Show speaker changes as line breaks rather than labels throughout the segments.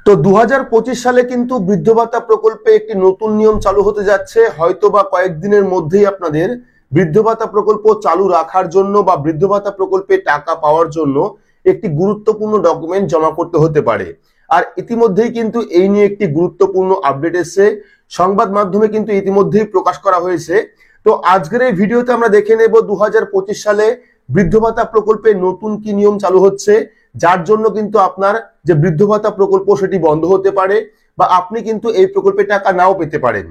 তো 2025 সালে কিন্তু বৃদ্ধ ভাতা প্রকল্পে একটি নতুন নিয়ম চালু হতে যাচ্ছে। হয়তো বা কয়েকদিনের মধ্যেই আপনাদের বৃদ্ধ ভাতা প্রকল্প চালু রাখার জন্য বা বৃদ্ধ ভাতা প্রকল্পে টাকা পাওয়ার জন্য একটি গুরুত্বপূর্ণ ডকুমেন্ট জমা করতে হতে পারে। আর ইতিমধ্যেই কিন্তু এই নিয়ে একটি গুরুত্বপূর্ণ আপডেট এসেছে, সংবাদ মাধ্যমে কিন্তু ইতিমধ্যেই প্রকাশ করা হয়েছে। তো আজকের এই ভিডিওতে আমরা দেখে নেব 2025 সালে বৃদ্ধ ভাতা প্রকল্পে নতুন কি নিয়ম চালু হচ্ছে, যার জন্য কিন্তু আপনার যে বৃদ্ধ ভাতা প্রকল্প সেটি বন্ধ হতে পারে বা আপনি কিন্তু এই প্রকল্পে টাকা নাও পেতে পারেন।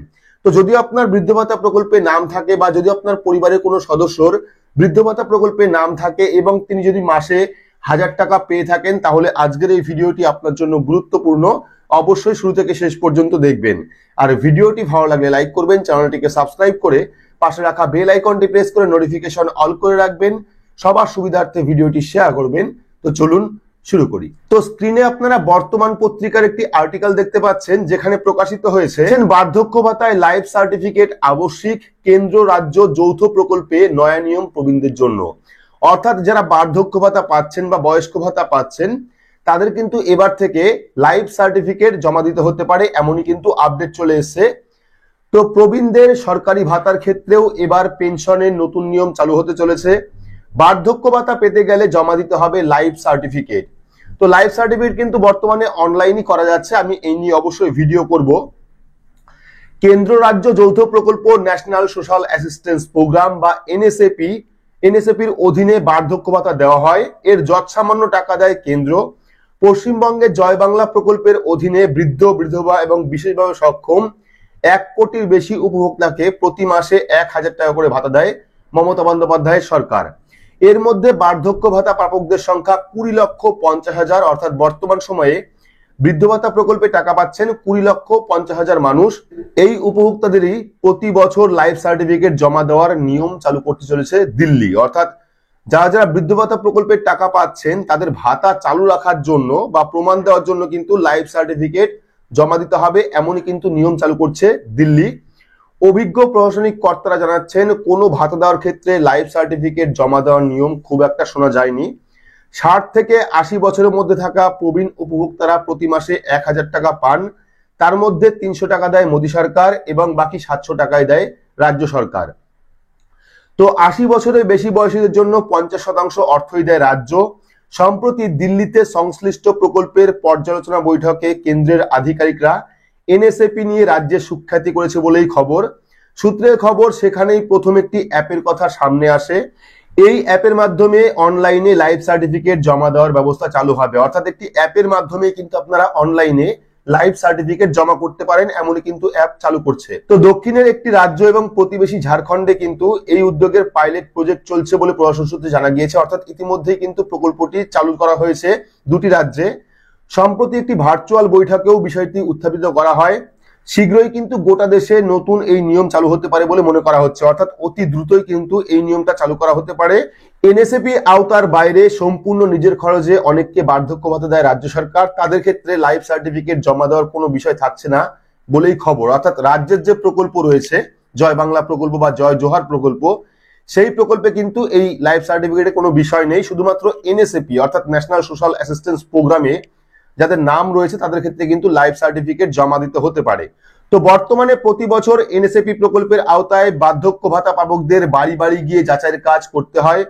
তো যদি আপনার বৃদ্ধ ভাতা প্রকল্পে নাম থাকে বা যদি আপনার পরিবারের কোনো সদস্যর বৃদ্ধ ভাতা প্রকল্পে নাম থাকে এবং তিনি যদি মাসে 1000 টাকা পেয়ে থাকেন, তাহলে আজকের এই ভিডিওটি আপনার জন্য গুরুত্বপূর্ণ। অবশ্যই শুরু থেকে শেষ পর্যন্ত দেখবেন। আর ভিডিওটি ভালো লাগলে লাইক করবেন, চ্যানেলটিকে সাবস্ক্রাইব করে পাশে রাখা বেল আইকনটি প্রেস করে নোটিফিকেশন অল করে রাখবেন। সবার সুবিধার্থে ভিডিওটি শেয়ার করবেন। তো চলুন শুরু করি। তো স্ক্রিনে আপনারা বর্তমান পত্রিকার একটি আর্টিকেল দেখতে পাচ্ছেন, যেখানে প্রকাশিত হয়েছে বার্ধক্য ভাতায় লাইফ সার্টিফিকেট আবশ্যিক, কেন্দ্র রাজ্য যৌথ প্রকল্পে নয়া নিয়ম প্রবীণদের জন্য। অর্থাৎ যারা বার্ধক্য ভাতা পাচ্ছেন বা বয়স্ক ভাতা পাচ্ছেন, তাদের কিন্তু এবার থেকে লাইফ সার্টিফিকেট জমা দিতে হতে পারে, এমনই কিন্তু আপডেট চলে এসেছে। তো প্রবীণদের সরকারি ভাতার ক্ষেত্রেও এবার পেনশনের নতুন নিয়ম চালু হতে চলেছে। বার্ধক্য ভাতা পেতে গেলে জমা দিতে হবে লাইফ সার্টিফিকেট। তো লাইফ সার্টিফিকেট কিন্তু বর্তমানে অনলাইনই করা যাচ্ছে, আমি এই নিয়ে অবশ্যই ভিডিও করব। কেন্দ্র রাজ্য যৌথ প্রকল্প ন্যাশনাল সোশ্যাল অ্যাসিস্ট্যান্স প্রোগ্রাম বা এনএসএপির অধীনে বার্ধক্য ভাতা দেওয়া হয়। এর যৎসামান্য টাকা দেয় কেন্দ্র। পশ্চিমবঙ্গের জয় বাংলা প্রকল্পের অধীনে বৃদ্ধ, বিধবা এবং বিশেষভাবে সক্ষম 1 কোটির বেশি উপভোক্তাকে প্রতি মাসে 1000 টাকা করে ভাতা দেয় মমতা বন্দ্যোপাধ্যায়ের সরকার। এর মধ্যে বার্ধক্য ভাতা প্রাপকদের সংখ্যা 20,50,000, অর্থাৎ বর্তমান সময়ে বৃদ্ধ ভাতা প্রকল্পে টাকা পাচ্ছেন 20,50,000 মানুষ। এই উপভোক্তাদেরই প্রতি বছর লাইফ সার্টিফিকেট জমা দেওয়ার নিয়ম চালু করতে চলেছে দিল্লি। অর্থাৎ যারা যারা বৃদ্ধ ভাতা প্রকল্পের টাকা পাচ্ছেন, তাদের ভাতা চালু রাখার জন্য বা প্রমাণ দেওয়ার জন্য কিন্তু লাইফ সার্টিফিকেট জমা দিতে হবে, এমনই কিন্তু নিয়ম চালু করছে দিল্লি। অভিজ্ঞ প্রশাসনিক কর্তারা জানাচ্ছেন, কোনো ভাতা দেওয়ার ক্ষেত্রে লাইফ সার্টিফিকেট জমা দেওয়ার নিয়ম খুব একটা শোনা যায়নি। 60 থেকে 80 বছরের মধ্যে থাকা প্রবীণ উপভোক্তারা প্রতি মাসে 1000 টাকা পান। তার মধ্যে 300 টাকা দেয় মোদী সরকার এবং বাকি 700 টাকায় দেয় রাজ্য সরকার। তো 80 বছরের বেশি বয়সীদের জন্য 50% অর্থই দেয় রাজ্য। সম্প্রতি দিল্লিতে সংশ্লিষ্ট প্রকল্পের পর্যালোচনা বৈঠকে কেন্দ্রের আধিকারিকরা এনএসএপি নিয়ে রাজ্যের সুখ্যাতি করেছে বলেই খবর। সূত্রের খবর, সেখানেই প্রথম একটি অ্যাপের কথা সামনে আসে। এই অ্যাপের মাধ্যমে অনলাইনে লাইফ সার্টিফিকেট জমা দেওয়ার ব্যবস্থা চালু হবে। অর্থাৎ একটি অ্যাপের মাধ্যমে কিন্তু আপনারা অনলাইনে লাইফ সার্টিফিকেট জমা করতে পারেন, এমনই কিন্তু অ্যাপ চালু করছে। তো দক্ষিণের একটি রাজ্য এবং প্রতিবেশী ঝাড়খণ্ডে কিন্তু এই উদ্যোগের পাইলট প্রজেক্ট চলছে বলে প্রশাসন সূত্রে জানা গিয়েছে। অর্থাৎ ইতিমধ্যেই কিন্তু প্রকল্পটি চালু করা হয়েছে দুটি রাজ্যে। সম্প্রতি একটি ভার্চুয়াল বৈঠকেও বিষয়টি উত্থাপিত করা হয়। শীঘ্রই কিন্তু গোটা দেশে নতুন এই নিয়ম চালু হতে পারে বলে মনে করা হচ্ছে। অর্থাৎ অতি দ্রুতই কিন্তু এই নিয়মটা চালু করা হতে পারে। এনএসএপি আওতার বাইরে সম্পূর্ণ নিজের খরচে অনেককে বার্ধক্য ভাতা দেয় রাজ্য সরকার, তাদের ক্ষেত্রে লাইফ সার্টিফিকেট জমা দেওয়ার কোনো বিষয় থাকছে না বলেই খবর। অর্থাৎ রাজ্যের যে প্রকল্প রয়েছে, জয় বাংলা প্রকল্প বা জয় জোহার প্রকল্প, সেই প্রকল্পে কিন্তু এই লাইফ সার্টিফিকেটের কোনো বিষয় নেই। শুধুমাত্র এনএসএপি অর্থাৎ ন্যাশনাল সোশ্যাল অ্যাসিস্ট্যান্স প্রোগ্রামে যাদের নাম রয়েছে, তাদের ক্ষেত্রে কিন্তু লাইফ সার্টিফিকেট জমা দিতে হতে পারে। তো বর্তমানে প্রতি বছর এনএসএপি প্রকল্পের আওতায় বার্ধক্য ভাতা পাবকদের বাড়ি বাড়ি গিয়ে যাচাইয়ের কাজ করতে হয়।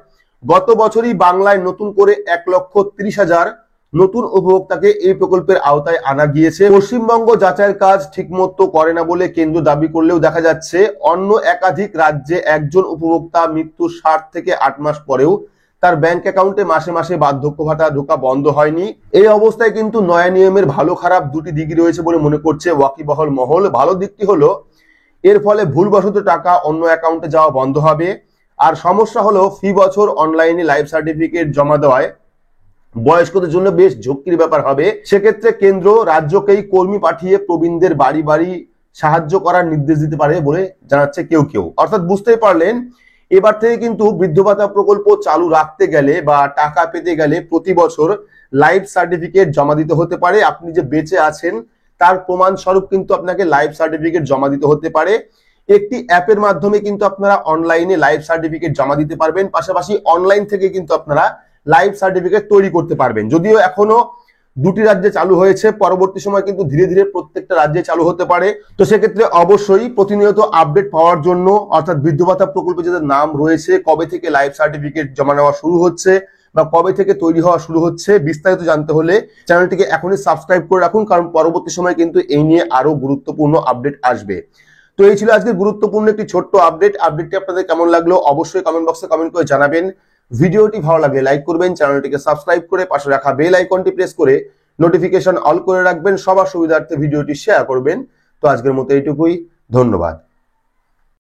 গত বছরই বাংলায় নতুন করে 1,30,000 নতুন উপভোক্তাকে এই প্রকল্পের আওতায় আনা গিয়েছে। পশ্চিমবঙ্গ যাচাইয়ের কাজ ঠিকমতো করে না বলে কেন্দ্র দাবি করলেও দেখা যাচ্ছে অন্য একাধিক রাজ্যে একজন উপভোক্তা মৃত্যুর 7 থেকে 8 মাস পরেও তার ব্যাংক অ্যাকাউন্টে মাসে মাসে বার্ধক্য ভাতা ঢোকা বন্ধ হয়নি। এই অবস্থায় কিন্তু নয়া নিয়মের ভালো খারাপ দুটি দিকই রয়েছে বলে মনে করছে ওয়াকিবহাল মহল। ভালো দিকটি হলো, এর ফলে ভুলবশত টাকা অন্য অ্যাকাউন্টে যাওয়া বন্ধ হবে। আর সমস্যা হলো, ফি বছর অনলাইনে লাইফ সার্টিফিকেট জমা দেওয়ায় বয়স্কদের জন্য বেশ ঝক্কির ব্যাপার হবে। সেক্ষেত্রে কেন্দ্র রাজ্যকেই কর্মী পাঠিয়ে প্রবীণদের বাড়ি বাড়ি সাহায্য করার নির্দেশ দিতে পারে বলে জানাচ্ছে কেউ কেউ। অর্থাৎ বুঝতেই পারলেন, এবার থেকে কিন্তু বৃদ্ধ ভাতা প্রকল্প চালু রাখতে গেলে বা টাকা পেতে গেলে প্রতি বছর লাইফ সার্টিফিকেট জমা দিতে হতে পারে। আপনি যে বেঁচে আছেন তার প্রমাণ স্বরূপ কিন্তু আপনাকে লাইফ সার্টিফিকেট জমা দিতে হতে পারে। একটি অ্যাপের মাধ্যমে কিন্তু আপনারা অনলাইনে লাইফ সার্টিফিকেট জমা দিতে পারবেন। পাশাপাশি অনলাইন থেকে কিন্তু আপনারা লাইফ সার্টিফিকেট তৈরি করতে পারবেন। যদিও এখনো দুটি রাজ্যে চালু হয়েছে, পরবর্তী সময় কিন্তু ধীরে ধীরে প্রত্যেকটা রাজ্যে চালু হতে পারে। তো সেক্ষেত্রে অবশ্যই প্রতিনিয়ত আপডেট পাওয়ার জন্য, অর্থাৎ বৃদ্ধ ভাতা প্রকল্পে যাদের নাম রয়েছে, কবে থেকে লাইফ সার্টিফিকেট জমা নেওয়া শুরু হচ্ছে বা কবে থেকে তৈরি হওয়া শুরু হচ্ছে, বিস্তারিত জানতে হলে চ্যানেলটিকে এখনই সাবস্ক্রাইব করে রাখুন, কারণ পরবর্তী সময় কিন্তু এই নিয়ে আরো গুরুত্বপূর্ণ আপডেট আসবে। তো এই ছিল আজকে গুরুত্বপূর্ণ একটি ছোট্ট আপডেটটি আপনাদের কেমন লাগলো অবশ্যই কমেন্ট বক্সে কমেন্ট করে জানাবেন। ভিডিওটি ভালো লাগলে লাইক করবেন, চ্যানেলটিকে সাবস্ক্রাইব করে পাশে রাখা বেল আইকনটি প্রেস করে নোটিফিকেশন অল করে রাখবেন, সবার সুবিধার্থে ভিডিওটি শেয়ার করবেন। তো আজকের মতো এইটুকুই, ধন্যবাদ।